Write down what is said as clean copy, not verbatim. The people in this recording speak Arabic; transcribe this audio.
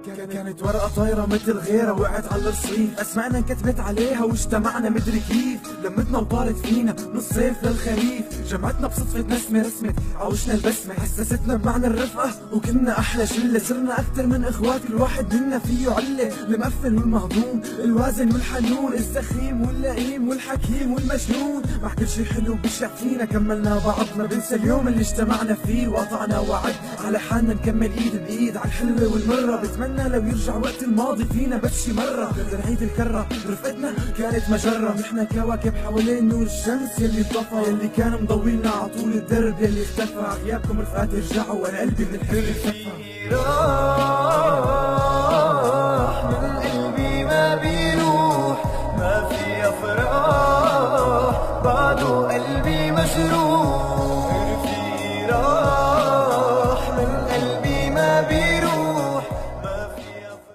كانت ورقة طايرة مثل غيرها وقعت على الرصيف، اسمعنا انكتبت عليها واجتمعنا مدري كيف، لمتنا وطارت فينا من الصيف للخريف، جمعتنا بصدفة نسمة رسمت عوشنا البسمة، حسستنا بمعنى الرفقة وكنا احلى شلة، صرنا اكتر من اخوات الواحد منا فيه علة، المقفل والمهضوم الوازن والحنون السخيم واللئيم والحكيم والمجنون، مع كل شي حلو بيشع فينا كملنا بعضنا، بنسى اليوم اللي اجتمعنا فيه وقطعنا وعد على حالنا نكمل ايد بايد على الحلوة والمرة، بتمنى لو يرجع وقت الماضي فينا بس شي مرة نقدر نعيد الكرة، رفقتنا كانت مجرة، نحنا كواكب حوالين نور الشمس يلي انطفى، يلي كان مضوينا عطول الدرب يلي اختفى، غيابكم رفقات ارجعوا وانا قلبي من الحب انكفى. راح من قلبي ما بيروح، ما في افراح بعده قلبي مجروح، راح من قلبي ما بيروح